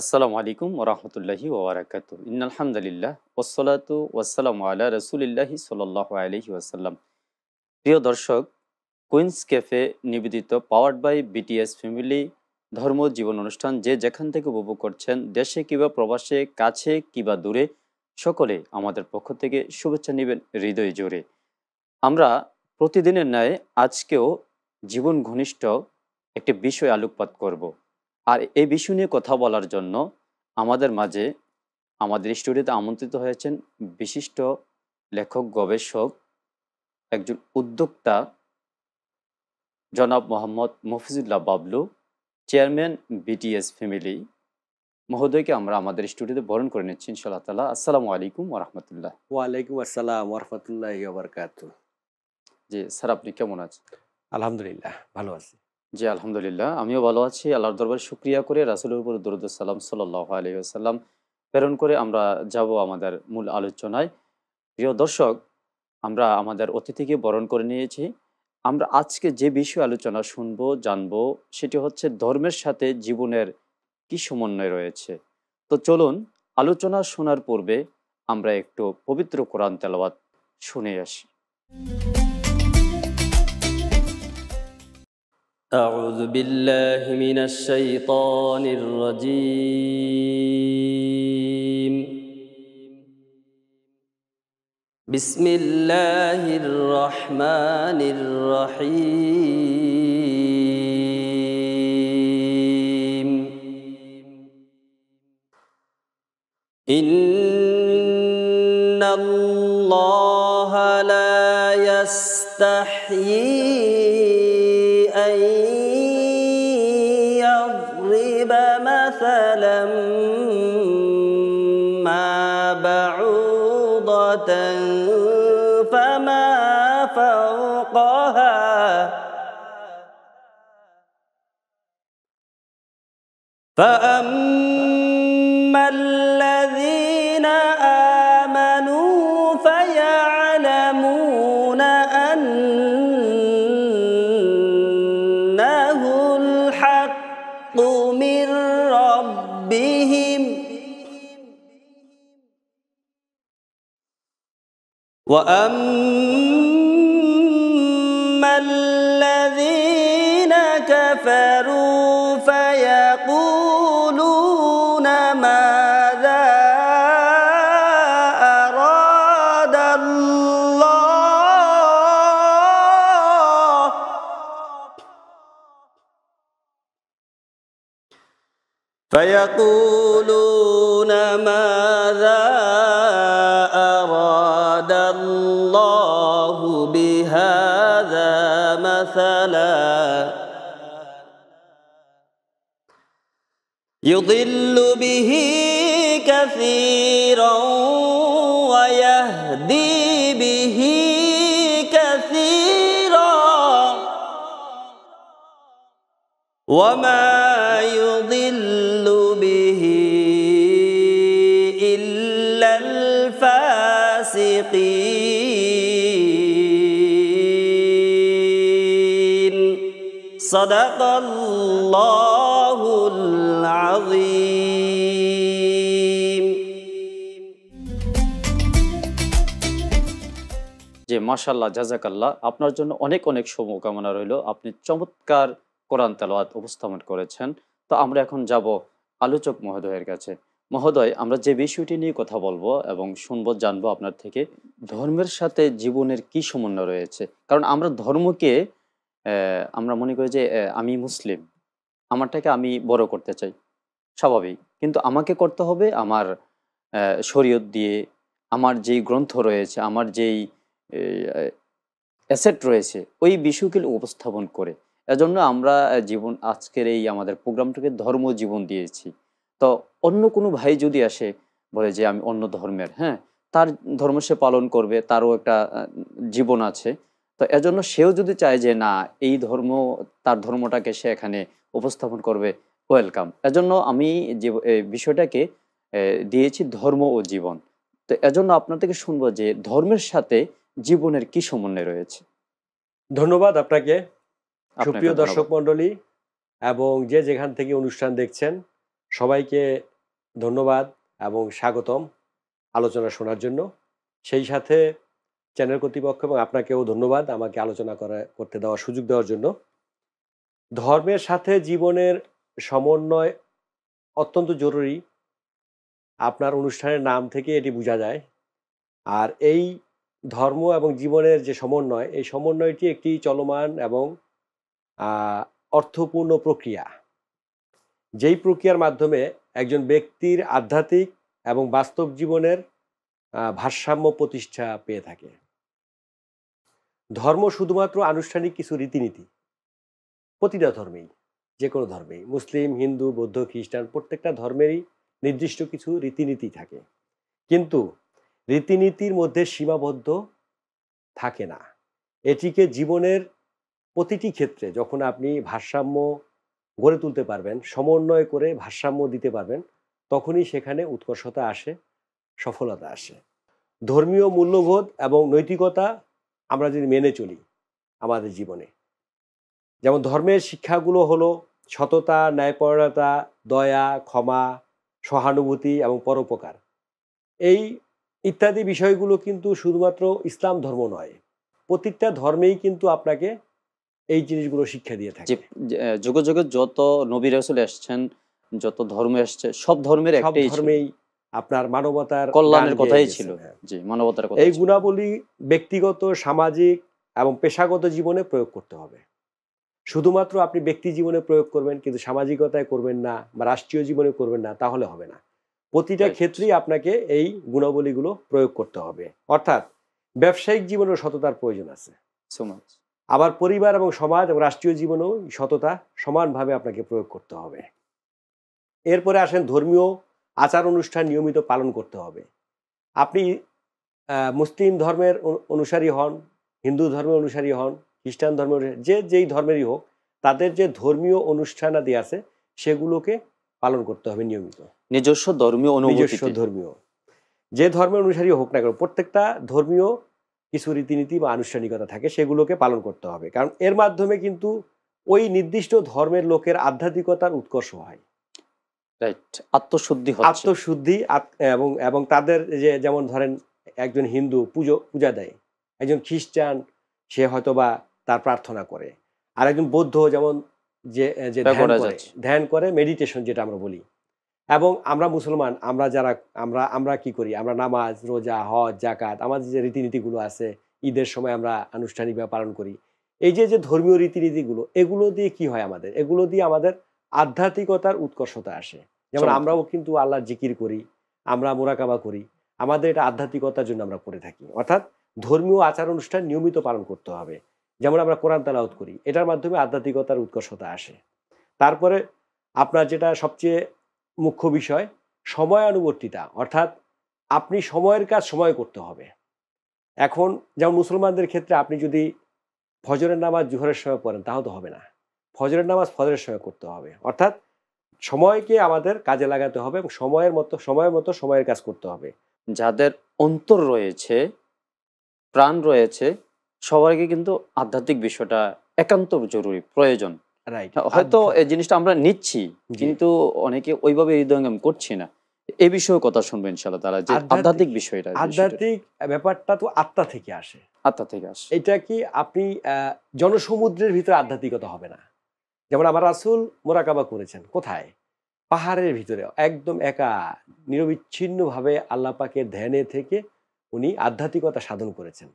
আসসালামু আলাইকুম ওরহমতুল্লাহি ওবরাকাতু ইন্নাল হামদুলিল্লাহ ওয়াসসালাতু ওয়াসসালামু আলা রাসূলিল্লাহি সাল্লাল্লাহু আলাইহি ওয়াসাল্লাম। প্রিয় দর্শক, কুইন্স ক্যাফে নিবেদিত পাওয়ার্ড বাই বিটিএস ফ্যামিলি ধর্ম জীবন অনুষ্ঠান যে যেখান থেকে উপভোগ করছেন, দেশে কিংবা প্রবাসে, কাছে কিংবা দূরে, সকলে আমাদের পক্ষ থেকে শুভেচ্ছা নেবেন হৃদয় জোরে। আমরা প্রতিদিনের ন্যায় আজকেও জীবন ঘনিষ্ঠ একটি বিষয় আলোকপাত করব। আর এই বিষয় নিয়ে কথা বলার জন্য আমাদের মাঝে আমাদের স্টুডিওতে আমন্ত্রিত হয়েছেন বিশিষ্ট লেখক, গবেষক, একজন উদ্যোক্তা জনাব Mohammad Mofizullah Bablu, chairman BTS family মহোদয়কে আমরা আমাদের স্টুডিওতে বরণ করে নিচ্ছি ইনশাআল্লাহ তাআলা। আসসালামু আলাইকুম ওরহমতুল্লাহ। ওয়ালাইকুম আসসালাম ওরহমতুল্লাহি ওয়াবারাকাতুহু। জি স্যার, আপনি কেমন আছেন? আলহামদুলিল্লাহ ভালো আছি। জি আলহামদুলিল্লাহ, আমিও ভালো আছি। আল্লাহর দরবারে শুকরিয়া করে রাসূলের উপর দরুদ ও সালাম সাল্লাল্লাহু আলাইহি ওয়াসাল্লাম প্রেরণ করে আমরা যাব আমাদের মূল আলোচনায়। প্রিয় দর্শক, আমরা আমাদের অতিথিকে বরণ করে নিয়েছি। আমরা আজকে যে বিষয়ে আলোচনা শুনবো, জানবো, সেটি হচ্ছে ধর্মের সাথে জীবনের কি সমন্বয় রয়েছে। তো চলুন, আলোচনা শোনার পূর্বে আমরা একটু পবিত্র কোরআন তেলাওয়াত শুনে আসি। أعوذ بالله من الشيطان الرجيم. بسم الله الرحمن الرحيم. إن الله لا يستحيي أن يضرب مثلا ما بعوضة فما فوقها فأما الذين آمنوا فيعلمون أنه الحق من ربهم وأما الذين كفروا فيقولون ماذا أراد الله فيقولون ماذا أراد الله بهذا مثلا يضل به كثيرا ويهدي به كثيرا وما يضل به إلا الفاسقين. صدق الله العظيم. যে মাশাআল্লাহ, জাযাকাল্লাহ, আপনার জন্য অনেক অনেক শুভকামনা রইল। আপনি চমৎকার কোরআন তেলাওয়াত উপস্থাপন করেছেন। তো আমরা এখন যাব আলোচক মহোদয়ের কাছে। মহোদয়, আমরা যে বিষয়টি নিয়ে কথা বলবো এবং শুনবো, জানবো আপনার থেকে, ধর্মের সাথে জীবনের কি সমন্বয় রয়েছে। কারণ আমরা ধর্মকে আমরা মনে করি যে আমি মুসলিম, আমারটাকে আমি বড় করতে চাই, স্বাভাবিক। কিন্তু আমাকে করতে হবে আমার শরীয়ত দিয়ে, আমার যেই গ্রন্থ রয়েছে, আমার যেই অ্যাসেট রয়েছে, ওই বিষয়গুলো উপস্থাপন করে। এজন্য আমরা আজকের এই আমাদের প্রোগ্রামটাকে ধর্ম জীবন দিয়েছি। তো অন্য কোনো ভাই যদি আসে বলে যে আমি অন্য ধর্মের, হ্যাঁ, তার ধর্ম সে পালন করবে, তারও একটা জীবন আছে। তো এজন্য সেও যদি চায় যে না, এই ধর্ম, তার ধর্মটাকে সে এখানে উপস্থাপন করবে, ওয়েলকাম। এজন্য আমি যে বিষয়টাকে দিয়েছি ধর্ম ও জীবন। তো এজন্য আপনার থেকে শুনবো যে ধর্মের সাথে জীবনের কি সমন্বয় রয়েছে। ধন্যবাদ আপনাকে, আপনাকে সুপ্রিয় দর্শক ধন্যবাদ। মণ্ডলী এবং যে যেখান থেকে অনুষ্ঠান দেখছেন, সবাইকে ধন্যবাদ এবং স্বাগতম আলোচনা শোনার জন্য। সেই সাথে চ্যানেল কর্তৃপক্ষ এবং আপনাকেও ধন্যবাদ আমাকে আলোচনা করতে দেওয়ার সুযোগ দেওয়ার জন্য। ধর্মের সাথে জীবনের সমন্বয় অত্যন্ত জরুরি। আপনার অনুষ্ঠানের নাম থেকে এটি বোঝা যায়। আর এই ধর্ম এবং জীবনের যে সমন্বয়, এই সমন্বয়টি একটি চলমান এবং অর্থপূর্ণ প্রক্রিয়া। যেই প্রক্রিয়ার মাধ্যমে একজন ব্যক্তির আধ্যাত্মিক এবং বাস্তব জীবনের ভারসাম্য প্রতিষ্ঠা পেয়ে থাকে। ধর্ম শুধুমাত্র আনুষ্ঠানিক কিছু রীতিনীতি। প্রতিটা ধর্মেই, যে কোনো ধর্মেই, মুসলিম, হিন্দু, বৌদ্ধ, খ্রিস্টান, প্রত্যেকটা ধর্মেরই নির্দিষ্ট কিছু রীতিনীতি থাকে, কিন্তু রীতিনীতির মধ্যে সীমাবদ্ধ থাকে না। এটিকে জীবনের প্রতিটি ক্ষেত্রে যখন আপনি ভারসাম্য গড়ে তুলতে পারবেন, সমন্বয় করে ভারসাম্য দিতে পারবেন, তখনই সেখানে উৎকর্ষতা আসে, সফলতা আসে। ধর্মীয় মূল্যবোধ এবং নৈতিকতা আমরা যদি মেনে চলি আমাদের জীবনে, যেমন ধর্মের শিক্ষাগুলো হলো সততা, ন্যায়পরায়ণতা, দয়া, ক্ষমা, সহানুভূতি এবং পরোপকার। এই ইত্যাদি বিষয়গুলো কিন্তু শুধুমাত্র ইসলাম ধর্ম নয়, প্রত্যেকটা ধর্মেই কিন্তু আপনাকে এই জিনিসগুলো শিক্ষা দিয়ে থাকে। যুগে যুগে যত নবী রাসূল এসেছেন, যত ধর্ম এসেছে, সব ধর্মের সব একটাই ধর্মেই আপনার মানবতার কল্যাণের গান কথাই গেয়ে ছিল। গেছেন। জি, মানবতার কথা এই ছিল। গুণাবলী ব্যক্তিগত, সামাজিক এবং পেশাগত জীবনে প্রয়োগ করতে হবে। শুধুমাত্র আপনি ব্যক্তি জীবনে প্রয়োগ করবেন কিন্তু সামাজিকতায় করবেন না বা রাষ্ট্রীয় জীবনে করবেন না, তাহলে হবে না। প্রতিটা Right. ক্ষেত্রেই আপনাকে এই গুণাবলীগুলো প্রয়োগ করতে হবে। অর্থাৎ ব্যবসায়িক জীবনেও সততার প্রয়োজন আছে। So much. আবার পরিবার এবং সমাজ এবং রাষ্ট্রীয় জীবনেও সততা সমানভাবে আপনাকে প্রয়োগ করতে হবে। এরপরে আসেন ধর্মীয় আচার অনুষ্ঠান নিয়মিত পালন করতে হবে। আপনি মুসলিম ধর্মের অনুসারী হন, হিন্দু ধর্মের অনুসারী হন, খ্রিস্টান ধর্মের, যেই ধর্মেরই হোক, তাদের যে ধর্মীয় অনুষ্ঠানাদি আছে সেগুলোকে পালন করতে হবে নিয়মিত। নিজস্ব ধর্মীয় নিজস্ব অনুভূতি। ধর্মীয় যে ধর্মের অনুসারী হোক না কেন, প্রত্যেকটা ধর্মীয় কিছু রীতিনীতি বা আনুষ্ঠানিকতা থাকে, সেগুলোকে পালন করতে হবে। কারণ এর মাধ্যমে কিন্তু ওই নির্দিষ্ট ধর্মের লোকের আধ্যাত্মিকতার উৎকর্ষ হয়, রাইট, আত্মশুদ্ধি হচ্ছে। আত্মশুদ্ধি এবং তাদের যেমন ধরেন একজন হিন্দু পূজা দেয়, একজন খ্রিস্টান সে হয়তোবা তার প্রার্থনা করে, আর একজন বৌদ্ধ যেমন যে ধ্যান করে, মেডিটেশন যেটা আমরা বলি। এবং আমরা মুসলমান, আমরা কি করি, আমরা নামাজ, রোজা, হজ, জাকাত, আমাদের যে রীতিনীতিগুলো আছে, ঈদের সময় আমরা আনুষ্ঠানিকভাবে পালন করি। এই যে ধর্মীয় রীতিনীতিগুলো, এগুলো দিয়ে কি হয়, এগুলো দিয়ে আমাদের আধ্যাত্মিকতার উৎকর্ষতা আসে। যেমন আমরাও কিন্তু আল্লাহর জিকির করি, আমরা মোরাকাবা করি, আমাদের এটা আধ্যাত্মিকতার জন্য আমরা করে থাকি। অর্থাৎ ধর্মীয় আচার অনুষ্ঠান নিয়মিত পালন করতে হবে। যেমন আমরা কোরআন তেলাওয়াত করি, এটার মাধ্যমে আধ্যাত্মিকতার উৎকর্ষতা আসে। তারপরে আপনার যেটা সবচেয়ে মুখ্য বিষয়, সময়ানুবর্তিতা, অর্থাৎ আপনি সময়ের কাজ সময় করতে হবে। এখন যেমন মুসলমানদের ক্ষেত্রে আপনি যদি ফজরের নামাজ জোহরের সময় পড়েন তাহলে তো হবে না, ফজরের নামাজ ফজরের সময় করতে হবে। অর্থাৎ সময়কে আমাদের কাজে লাগাতে হবে এবং সময়ের মতো সময়ের কাজ করতে হবে। যাদের অন্তর রয়েছে, প্রাণ রয়েছে, সবাইকে কিন্তু আধ্যাত্মিক বিষয়টা একান্ত জরুরি, প্রয়োজন। রাইট। হয়তো এই জিনিসটা আমরা নিচ্ছি, কিন্তু অনেকে ওইভাবে হৃদয়ঙ্গম করছি না। এই বিষয়ে কথা শুনবেন ইনশাআল্লাহ তাআলা, যে আধ্যাত্মিক বিষয়টা, আধ্যাত্মিক ব্যাপারটা তো আত্মা থেকে আসে, আত্মা থেকে আসে। এটা কি আপনি জনসমুদ্রের ভিতরে আধ্যাত্মিকতা হবে না। যেমন আমার রাসূল মোরাকাবা করেছেন কোথায়, পাহাড়ের ভিতরে একদম একা নিরবিচ্ছিন্নভাবে আল্লাহ পাকের ধ্যানে থেকে উনি আধ্যাত্মিকতা সাধন করেছেন।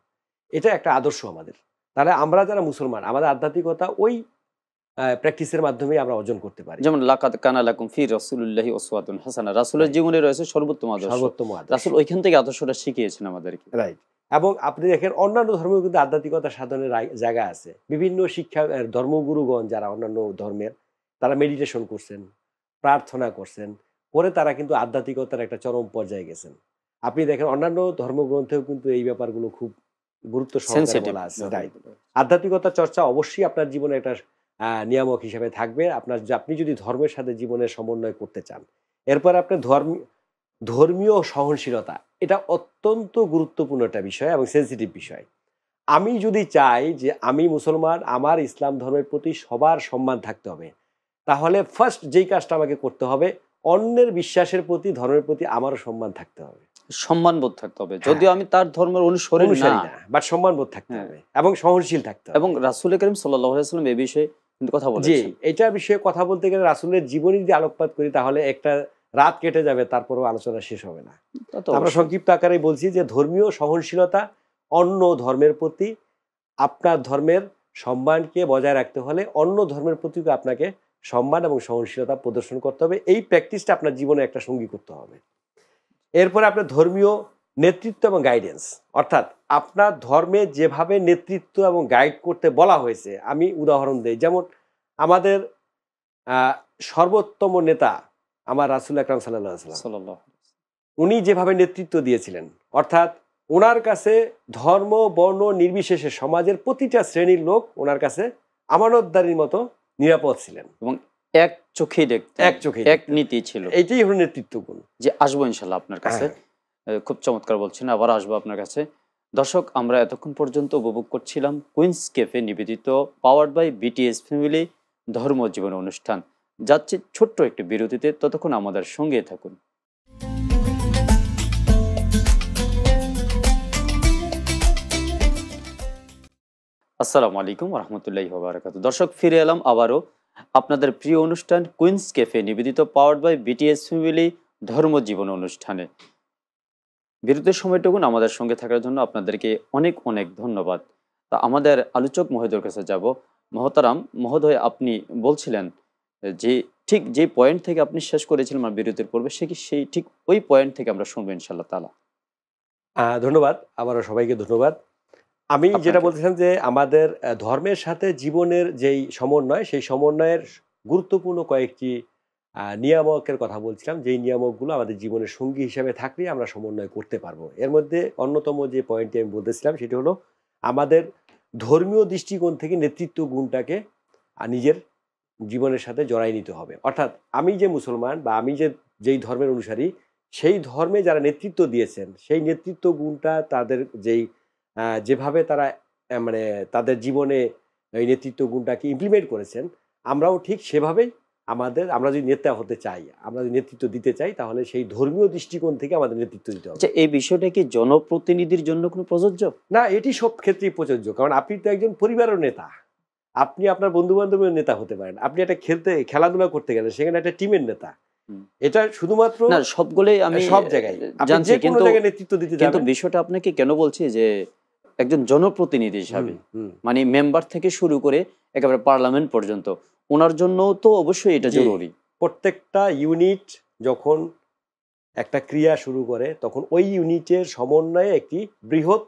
এটা একটা আদর্শ আমাদের। তাহলে আমরা যারা মুসলমান, আমাদের আধ্যাত্মিকতা ওই প্র্যাকটিসের মাধ্যমে আমরা অর্জন করতে পারি। যেমন লাকাদ কানা লাকুম ফি রাসূলিল্লাহি উসওয়াতুন হাসানাহ, রাসূলের জীবনে রয়েছে সর্বোত্তম আদর্শ। রাসূল ওইখান থেকে আদর্শটা শিখিয়েছেন আমাদেরকে। রাইট। এবং আপনি দেখেন অন্যান্য ধর্মেও কিন্তু আধ্যাত্মিকতা সাধনের জায়গা আছে। বিভিন্ন শিক্ষা ধর্মগুরুগণ যারা অন্যান্য ধর্মের, তারা মেডিটেশন করছেন, প্রার্থনা করছেন, পরে তারা কিন্তু আধ্যাত্মিকতার একটা চরম পর্যায়ে গেছেন। আপনি দেখেন অন্যান্য ধর্মগ্রন্থেও কিন্তু এই ব্যাপারগুলো খুব গুরুত্ব সহকারে বলা আছে। রাইট। আধ্যাত্মিকতা চর্চা অবশ্যই আপনার জীবনে একটা নিয়ামক হিসেবে থাকবে। আপনি যদি ধর্মের সাথে জীবনের সমন্বয় করতে চান। এরপর আপনার ধর্মীয় সহনশীলতা, এটা অত্যন্ত গুরুত্বপূর্ণ একটা বিষয় এবং সেন্সিটিভ বিষয়। আমি যদি চাই যে আমি মুসলমান, আমার ইসলাম ধর্মের প্রতি সবার সম্মান থাকতে হবে, তাহলে ফার্স্ট যেই কাজটা আমাকে করতে হবে, অন্যের বিশ্বাসের প্রতি, ধর্মের প্রতি আমারও সম্মান থাকতে হবে, সম্মানবোধ থাকতে হবে, যদিও আমি তার ধর্মের অনুসারী অনুসারী না, না, বাট সম্মানবোধ থাকতে হ্যাঁ। হবে এবং সহনশীল থাকতে হবে। এবং রাসূল করিম সাল্লাল্লাহু আলাইহি ওয়াসাল্লাম এই বিষয়ে কিন্তু কথা জি, বলেছেন। এটা বিষয়ে কথা বলতে গেলে রাসূলের জীবনী যদি আলোকপাত করি তাহলে একটা রাত কেটে যাবে, তারপরেও আলোচনা শেষ হবে না। তা তো আমরা অবশ্যই। সংক্ষিপ্ত আকারে বলছি যে ধর্মীয় সহনশীলতা, অন্য ধর্মের প্রতি আপনার ধর্মের সম্মানকে বজায় রাখতে হলে অন্য ধর্মের প্রতিও আপনাকে সম্মান এবং সহনশীলতা প্রদর্শন করতে হবে। এই প্র্যাকটিসটা আপনার জীবনে একটা সঙ্গী করতে হবে। এরপরে আপনার ধর্মীয় নেতৃত্ব এবং গাইডেন্স, অর্থাৎ আপনার ধর্মে যেভাবে নেতৃত্ব এবং গাইড করতে বলা হয়েছে, আমি উদাহরণ দেই, যেমন আমাদের সর্বোত্তম নেতা আমার রাসূল আকরাম সাল্লাল্লাহু আলাইহি ওয়াসাল্লাম, সাল্লাল্লাহু আলাইহি উনি যেভাবে নেতৃত্ব দিয়েছিলেন, অর্থাৎ ওনার কাছে ধর্ম বর্ণ নির্বিশেষে সমাজের প্রতিটা শ্রেণীর লোক ওনার কাছে আমানতদারির মতো নিরাপদ ছিলেন, এবং এক চোখেই দেখতেন, এক চোখেই এক দেখতেন। নীতি ছিল। এইটাই হলো নেতৃত্ব গুণ। যে আসবো ইনশাল্লাহ আপনার কাছে, খুব চমৎকার বলছেন, আবার আসবো আপনার কাছে। দর্শক, আমরা এতক্ষণ পর্যন্ত উপভোগ করছিলাম কুইন্স ক্যাফে নিবেদিত পাওয়ার্ড বাই বিটিএস ফ্যামিলি ধর্ম জীবন অনুষ্ঠান। যাচ্ছে ছোট্ট একটি বিরতিতে, ততক্ষণ আমাদের সঙ্গে থাকুন। আসসালামু আলাইকুম রহমতুল্লাহি ওয়া বারাকাতুহু। দর্শক, ফিরে এলাম আবারও আপনাদের প্রিয় অনুষ্ঠান কুইন্স ক্যাফে নিবেদিত পাওয়ার্ড বাই বিটিএস ফ্যামিলি ধর্ম জীবন অনুষ্ঠানে। বিরতির সময়টুকুন আমাদের সঙ্গে থাকার জন্য আপনাদেরকে অনেক অনেক ধন্যবাদ। তা আমাদের আলোচক মহোদয়ের কাছে যাব। মহতারাম মহোদয়, আপনি বলছিলেন যে ঠিক যে পয়েন্ট থেকে আপনি শেষ করেছিলেন আমার বিরতির পূর্বে, সেই ঠিক ওই পয়েন্ট থেকে আমরা শুনবো ইনশাআল্লাহ তাআলা। ধন্যবাদ, আবারও সবাইকে ধন্যবাদ। আমি যেটা আপনাকে। বলতেছিলাম যে আমাদের ধর্মের সাথে জীবনের যেই সমন্বয়, সেই সমন্বয়ের গুরুত্বপূর্ণ কয়েকটি নিয়ামকের কথা বলছিলাম, যেই নিয়ামকগুলো আমাদের জীবনের সঙ্গী হিসাবে থাকলে আমরা সমন্বয় করতে পারবো। এর মধ্যে অন্যতম যে পয়েন্টটি আমি বলতেছিলাম সেটি হলো আমাদের ধর্মীয় দৃষ্টিকোণ থেকে নেতৃত্ব গুণটাকে নিজের জীবনের সাথে জড়াই নিতে হবে। অর্থাৎ আমি যে মুসলমান বা আমি যেই ধর্মের অনুসারী, সেই ধর্মে যারা নেতৃত্ব দিয়েছেন সেই নেতৃত্ব গুণটা তাদের যেভাবে তারা মানে তাদের জীবনে এই নেতৃত্ব গুণটাকে ইমপ্লিমেন্ট করেছেন, আমরাও ঠিক সেভাবেই আমরা যদি নেতা হতে চাই, আমরা যদি নেতৃত্ব দিতে চাই, তাহলে সেই ধর্মীয় দৃষ্টিকোণ থেকে আমাদের নেতৃত্ব দিতে হবে। আচ্ছা, এই বিষয়টা কি জনপ্রতিনিধির জন্য কোনো প্রযোজ্য? না, এটি সব ক্ষেত্রেই প্রযোজ্য, কারণ আপনি তো একজন পরিবারের নেতা, আপনি আপনার বন্ধু বান্ধবের নেতা হতে পারেন, আপনি একটা খেলাধুলা করতে গেলেন, সেখানে একটা টিমের নেতা। এটা শুধুমাত্র না, সবগুলোই আমি সব জায়গায় আপনি জানছি, যে কোনো কিন্তু জায়গায় নেতৃত্ব দিতে কিন্তু যাবেন। বিষয়টা আপনাকে কেন বলছি যে একজন জনপ্রতিনিধি হিসাবে, মানে মেম্বার থেকে শুরু করে একেবারে পার্লামেন্ট পর্যন্ত, ওনার জন্য তো অবশ্যই এটা জি। জরুরি। প্রত্যেকটা ইউনিট যখন একটা ক্রিয়া শুরু করে, তখন ওই ইউনিটের সমন্বয়ে একটি বৃহৎ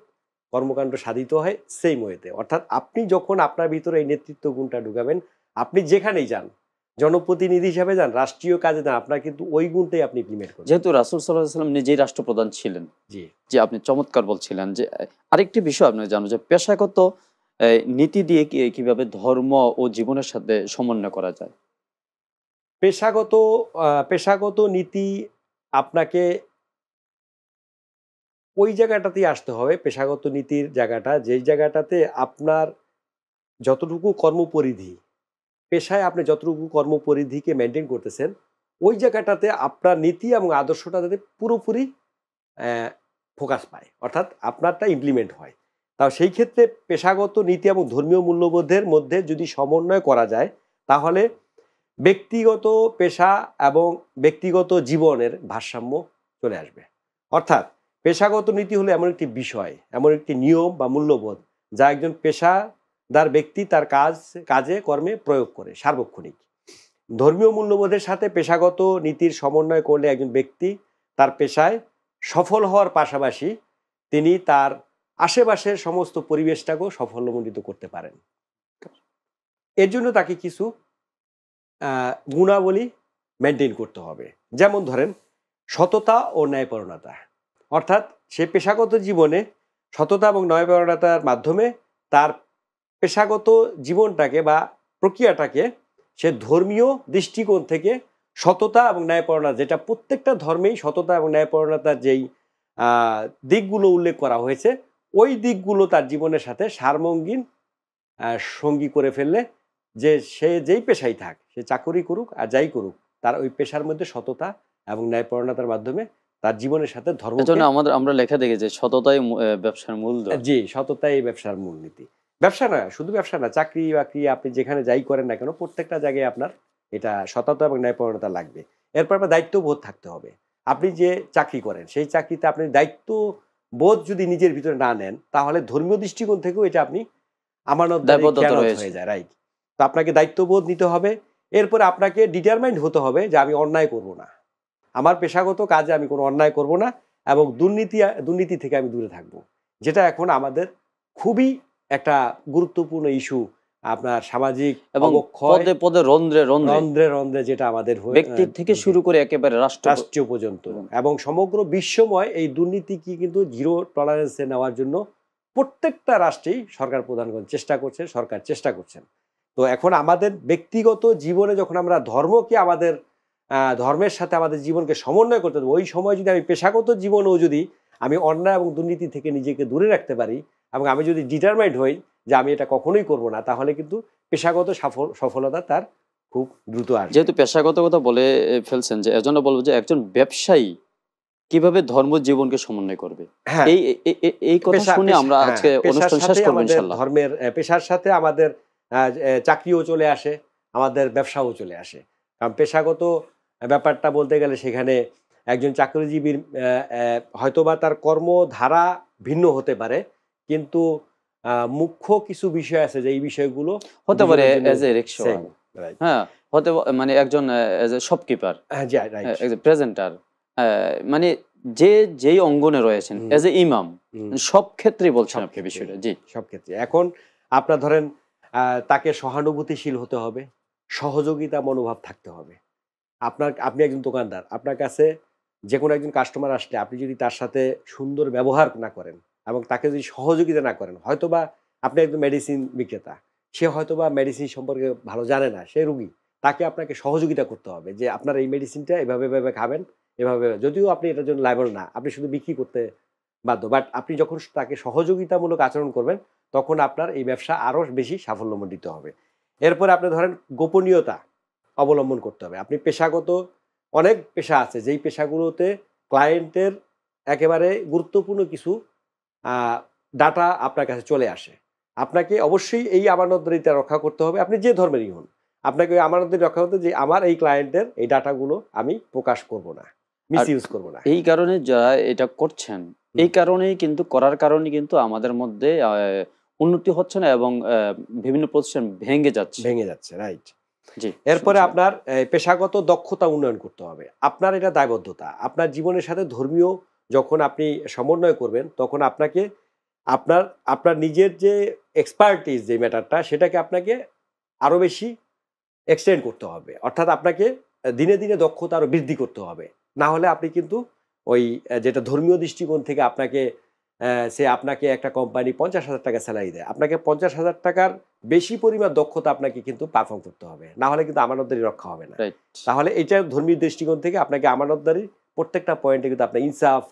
কর্মকাণ্ড সাধিত হয় সেম ওয়েতে। অর্থাৎ আপনি যখন আপনার ভিতরে এই নেতৃত্ব গুণটা ঢুকাবেন, আপনি যেখানেই যান, জনপ্রতিনিধি হিসাবে যান, রাষ্ট্রীয় কাজে যান, আপনার কিন্তু ওই গুণটাই আপনি ইমপ্লিমেন্ট করবেন। যেহেতু রাসূল সাল্লাল্লাহু আলাইহি ওয়াসাল্লাম নিজেই রাষ্ট্রপ্রধান ছিলেন, জি, যে আপনি চমৎকার বলছিলেন যে আরেকটি বিষয় আপনাকে জানো যে পেশাগত নীতি দিয়ে কিভাবে ধর্ম ও জীবনের সাথে সমন্বয় করা যায়। পেশাগত নীতি আপনাকে ওই জায়গাটাতেই আসতে হবে। পেশাগত নীতির জায়গাটা, যেই জায়গাটাতে আপনার যতটুকু কর্মপরিধি, পেশায় আপনি যতটুকু কর্মপরিধিকে মেনটেন করতেছেন, ওই জায়গাটাতে আপনার নীতি এবং আদর্শটা যাতে পুরোপুরি ফোকাস পায়, অর্থাৎ আপনারটা ইমপ্লিমেন্ট হয়। তাও সেই ক্ষেত্রে পেশাগত নীতি এবং ধর্মীয় মূল্যবোধের মধ্যে যদি সমন্বয় করা যায়, তাহলে ব্যক্তিগত পেশা এবং ব্যক্তিগত জীবনের ভারসাম্য চলে আসবে। অর্থাৎ পেশাগত নীতি হলো এমন একটি বিষয়, এমন একটি নিয়ম বা মূল্যবোধ, যা একজন পেশাদার ব্যক্তি তার কাজে কর্মে প্রয়োগ করে সার্বক্ষণিক। ধর্মীয় মূল্যবোধের সাথে পেশাগত নীতির সমন্বয় করলে একজন ব্যক্তি তার পেশায় সফল হওয়ার পাশাপাশি তিনি তার আশেপাশের সমস্ত পরিবেশটাকেও সাফল্যমণ্ডিত করতে পারেন। এর জন্য তাকে কিছু গুণাবলী মেনটেন করতে হবে। যেমন ধরেন সততা ও ন্যায়পরায়ণতা, অর্থাৎ সে পেশাগত জীবনে সততা এবং ন্যায়পরায়ণতার মাধ্যমে তার পেশাগত জীবনটাকে বা প্রক্রিয়াটাকে সে ধর্মীয় দৃষ্টিকোণ থেকে সততা এবং ন্যায়পরায়ণতা, যেটা প্রত্যেকটা ধর্মেই সততা এবং ন্যায়পরায়ণতার যেই দিকগুলো উল্লেখ করা হয়েছে, ওই দিকগুলো তার জীবনের সাথে সারমঙ্গীন সঙ্গী করে ফেললে, যে সে যেই পেশাই থাক, সে চাকরি করুক আর যাই করুক, তার ওই পেশার মধ্যে সততা এবং ন্যায়পরায়ণতার মাধ্যমে তার জীবনের সাথে ধর্ম, এজন্য আমরা লেখা দেখি যে সততাই ব্যবসার মূলধন। জি, সততাই এই ব্যবসার মূলনীতি। ব্যবসা না, শুধু ব্যবসা না, চাকরি বাকরি আপনি যেখানে যাই করেন না কেন, প্রত্যেকটা জায়গায় আপনার এটা সততা এবং ন্যায়পরায়ণতা লাগবে। এরপর আপনার দায়িত্ববোধ থাকতে হবে। আপনি যে চাকরি করেন সেই চাকরিতে আপনি দায়িত্ববোধ যদি নিজের ভিতরে না নেন, তাহলে ধর্মীয় দৃষ্টিকোণ থেকেও এটা আপনি আমানতদারি দায়বদ্ধতা খেয়ানত রয়েছে। হয়ে যায়, রাইট? তো আপনাকে দায়িত্ববোধ নিতে হবে। এরপরে আপনাকে ডিটারমাইন্ড হতে হবে যে আমি অন্যায় করব না, আমার পেশাগত কাজে আমি কোনো অন্যায় করব না, এবং দুর্নীতি থেকে আমি দূরে থাকব, যেটা এখন আমাদের খুবই একটা গুরুত্বপূর্ণ ইস্যু। আপনার সামাজিক এবং অবক্ষয়, পদে পদে রন্ধ্রে রন্ধ্রে রন্ধ্রে রন্ধ্রে যেটা আমাদের ব্যক্তি থেকে শুরু করে একেবারে রাষ্ট্রীয় পর্যন্ত এবং সমগ্র বিশ্বময় এই দুর্নীতি কি কিন্তু জিরো টলারেন্সে নেওয়ার জন্য প্রত্যেকটা রাষ্ট্রেই সরকার প্রধানগণ চেষ্টা করছে, সরকার চেষ্টা করছেন। তো এখন আমাদের ব্যক্তিগত জীবনে যখন আমরা ধর্মকে আমাদের ধর্মের সাথে আমাদের জীবনকে সমন্বয় করতে দেবো, ওই সময় যদি আমি পেশাগত জীবনেও যদি আমি অন্যায় এবং দুর্নীতি থেকে নিজেকে দূরে রাখতে পারি, এবং আমি যদি ডিটারমাইন্ড হই যে আমি এটা কখনোই করব না, তাহলে কিন্তু পেশাগত সফলতা তার খুব দ্রুত আসবে। যেহেতু পেশাগত কথা বলে ফেলছেন, যে এজন্য বলবো যে একজন ব্যবসায়ী কিভাবে ধর্ম জীবনকে সমন্বয় করবে, হ্যাঁ, এই কথা শুনে আমরা আজকে অনুষ্ঠান শেষ করব ইনশাআল্লাহ। ধর্মের পেশার সাথে আমাদের চাকরিও চলে আসে, আমাদের ব্যবসাও চলে আসে। কারণ পেশাগত ব্যাপারটা বলতে গেলে সেখানে একজন চাকরিজীবীর হয়তোবা তার কর্মধারা ভিন্ন হতে পারে, কিন্তু মুখ্য কিছু বিষয় আছে যে এই বিষয়গুলো হতে পারে এজ এ রিকশা, হ্যাঁ, হতে মানে একজন as a shopkeeper, as a presenter, মানে যেই অঙ্গনে রয়েছেন, এজ এ ইমাম, সব ক্ষেত্রেই বলছেন আপনি বিষয়টা। জি, সব ক্ষেত্রে। এখন আপনার ধরেন তাকে সহানুভূতিশীল হতে হবে, সহযোগিতা মনোভাব থাকতে হবে। আপনি একজন দোকানদার, আপনার কাছে যে কোনো একজন কাস্টমার আসলে আপনি যদি তার সাথে সুন্দর ব্যবহার না করেন এবং তাকে যদি সহযোগিতা না করেন, হয়তোবা আপনি একজন মেডিসিন বিক্রেতা, সে হয়তোবা মেডিসিন সম্পর্কে ভালো জানে না, সে রুগী, তাকে আপনাকে সহযোগিতা করতে হবে যে আপনার এই মেডিসিনটা এভাবে এভাবে খাবেন, এভাবে, যদিও আপনি এটার জন্য লাইবল না, আপনি শুধু বিক্রি করতে বাধ্য, বাট আপনি যখন তাকে সহযোগিতামূলক আচরণ করবেন তখন আপনার এই ব্যবসা আরও বেশি সাফল্যমণ্ডিত হবে। এরপরে আপনি ধরেন গোপনীয়তা অবলম্বন করতে হবে। আপনি পেশাগত অনেক পেশা আছে যেই পেশাগুলোতে ক্লায়েন্টের একেবারে গুরুত্বপূর্ণ কিছু ডাটা আপনার কাছে চলে আসে, আপনাকে অবশ্যই এই আমানতদারিতা রক্ষা করতে হবে। আপনি যে ধর্মেরই হন, আপনাকে ওই আমানতদারি রক্ষা করতে, যে আমার এই ক্লায়েন্টের এই ডাটাগুলো আমি প্রকাশ করব না, মিসইউজ করব না। এই কারণে যারা এটা করছেন, এই কারণেই কিন্তু করার কারণে কিন্তু আমাদের মধ্যে উন্নতি হচ্ছে না এবং বিভিন্ন প্রতিষ্ঠান ভেঙে যাচ্ছে, রাইট। জি, এরপরে আপনার পেশাগত দক্ষতা উন্নয়ন করতে হবে। আপনার এটা দায়বদ্ধতা। আপনার জীবনের সাথে ধর্মীয় যখন আপনি সমন্বয় করবেন, তখন আপনাকে আপনার নিজের যে এক্সপার্টিস, যে ম্যাটারটা, সেটাকে আপনাকে আরো বেশি এক্সটেন্ড করতে হবে। অর্থাৎ আপনাকে দিনে দিনে দক্ষতা আরো বৃদ্ধি করতে হবে। না হলে আপনি কিন্তু ওই যেটা ধর্মীয় দৃষ্টিকোণ থেকে আপনাকে একটা কোম্পানি 50,000 টাকা স্যালারি দেয়, আপনাকে 50,000 টাকার বেশি পরিমাণ দক্ষতা আপনাকে কিন্তু পারফর্ম করতে হবে, না হলে কিন্তু আমানতদারি রক্ষা হবে না। তাহলে এটা ধর্মীয় দৃষ্টিকোণ থেকে আপনাকে আমানতদারি প্রত্যেকটা পয়েন্টে কিন্তু আপনার ইনসাফ,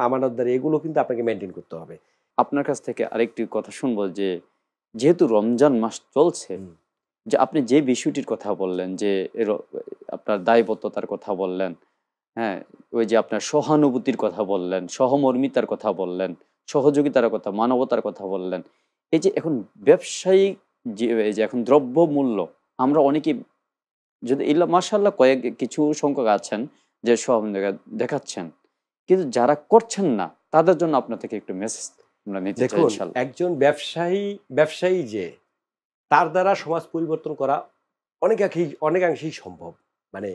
আমানতদারি, এগুলো কিন্তু আপনাকে মেনটেন করতে হবে। আপনার কাছ থেকে আরেকটি কথা শুনবো, যে যেহেতু রমজান মাস চলছে, যে আপনি যে বিষয়টির কথা বললেন, যে আপনার দায়বদ্ধতার কথা বললেন, হ্যাঁ, ওই যে আপনার সহানুভূতির কথা বললেন, সহমর্মিতার কথা বললেন, সহযোগিতার কথা, মানবতার কথা বললেন, এই যে এখন ব্যবসায়িক এই যে এখন দ্রব্য মূল্য, আমরা অনেকে যদি মাশাআল্লাহ কিছু সংখ্যক আছেন যে সব দেখাচ্ছেন, কিন্তু যারা করছেন না তাদের জন্য আপনার থেকে একটু মেসেজ আমরা নিতে চাই ইনশাআল্লাহ। একজন ব্যবসায়ী যে তার দ্বারা সমাজ পরিবর্তন করা অনেকাংশেই সম্ভব। মানে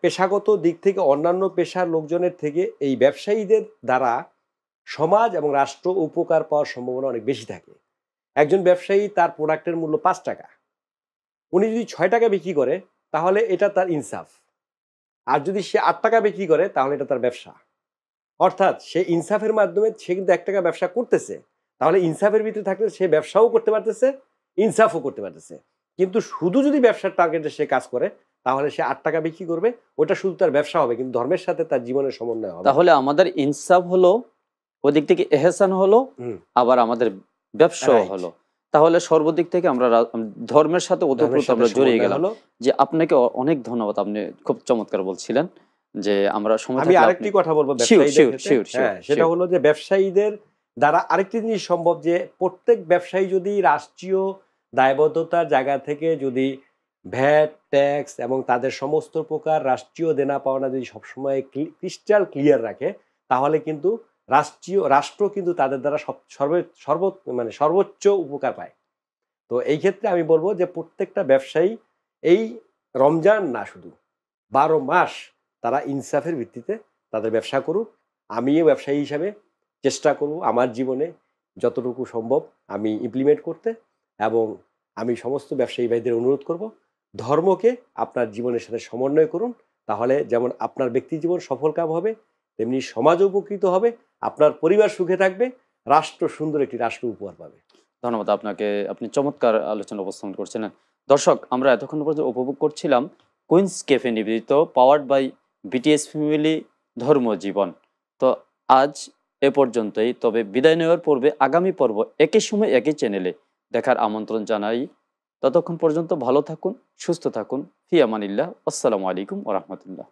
পেশাগত দিক থেকে অন্যান্য পেশার লোকজনের থেকে এই ব্যবসায়ীদের দ্বারা সমাজ এবং রাষ্ট্র উপকার পাওয়ার সম্ভাবনা অনেক বেশি থাকে। একজন ব্যবসায়ী তার প্রোডাক্টের মূল্য 5 টাকা, উনি যদি 6 টাকা বিক্রি করে তাহলে এটা তার ইনসাফ, আর যদি সে 8 টাকা বিক্রি করে তাহলে এটা তার ব্যবসা। অর্থাৎ সে ইনসাফের মাধ্যমে সে কিন্তু 1 টাকা ব্যবসা করতেছে, তাহলে ইনসাফের ভিতরে থাকলে সে ব্যবসাও করতে পারতেছে, ইনসাফও করতে পারতেছে। কিন্তু শুধু যদি ব্যবসার টার্গেটে সে কাজ করে তাহলে সে 8 টাকা বিক্রি করবে, ওটা শুধু তার ব্যবসা হবে, কিন্তু ধর্মের সাথে তার জীবনের সমন্বয় হবে। তাহলে আমাদের ইনসাফ হলো, ওদিক থেকে এহসান হলো, আবার আমাদের ব্যবসাও হলো। তাহলে সর্বদিক থেকে আমরা ধর্মের সাথে ওতপ্রোত আমরা জড়িয়ে গেলাম। যে আপনাকে অনেক ধন্যবাদ, আপনি খুব চমৎকার বলছিলেন। যে আমরা সময় আমি আরেকটি কথা বলবো ব্যবসায়ীদের ক্ষেত্রে, সেটা হলো যে ব্যবসায়ীদের দ্বারা আরেকটি জিনিস সম্ভব, যে প্রত্যেক ব্যবসায়ী যদি রাষ্ট্রীয় দায়বদ্ধতার জায়গা থেকে যদি ভ্যাট, ট্যাক্স এবং তাদের সমস্ত প্রকার রাষ্ট্রীয় দেনা পাওনা যদি সবসময় ক্রিস্টাল ক্লিয়ার রাখে, তাহলে কিন্তু রাষ্ট্র কিন্তু তাদের দ্বারা সর্বোচ্চ উপকার পায়। তো এই ক্ষেত্রে আমি বলবো যে প্রত্যেকটা ব্যবসায়ী এই রমজান না, শুধু 12 মাস তারা ইনসাফের ভিত্তিতে তাদের ব্যবসা করুক। আমিও ব্যবসায়ী হিসাবে চেষ্টা করব আমার জীবনে যতটুকু সম্ভব আমি ইমপ্লিমেন্ট করতে, এবং আমি সমস্ত ব্যবসায়ী ভাইদের অনুরোধ করব, ধর্মকে আপনার জীবনের সাথে সমন্বয় করুন। তাহলে যেমন আপনার ব্যক্তি জীবন সফলকাম হবে, তেমনি সমাজ উপকৃত হবে, আপনার পরিবার সুখে থাকবে, রাষ্ট্র সুন্দর একটি রাষ্ট্র উপহার পাবে। ধন্যবাদ আপনাকে, আপনি চমৎকার আলোচনা উপস্থাপন করছিলেন। দর্শক, আমরা এতক্ষণ পর্যন্ত উপভোগ করছিলাম কুইন্স ক্যাফে নিবেদিত পাওয়ার্ড বাই বিটিএস ফ্যামিলি ধর্মজীবন। তো আজ এ পর্যন্তই। তবে বিদায় নেওয়ার পূর্বে আগামী পর্ব একই সময় একই চ্যানেলে দেখার আমন্ত্রণ জানাই। ততক্ষণ পর্যন্ত ভালো থাকুন, সুস্থ থাকুন। ফি আমানিল্লাহ। আসসালামু আলাইকুম ওয়া রাহমাতুল্লাহ।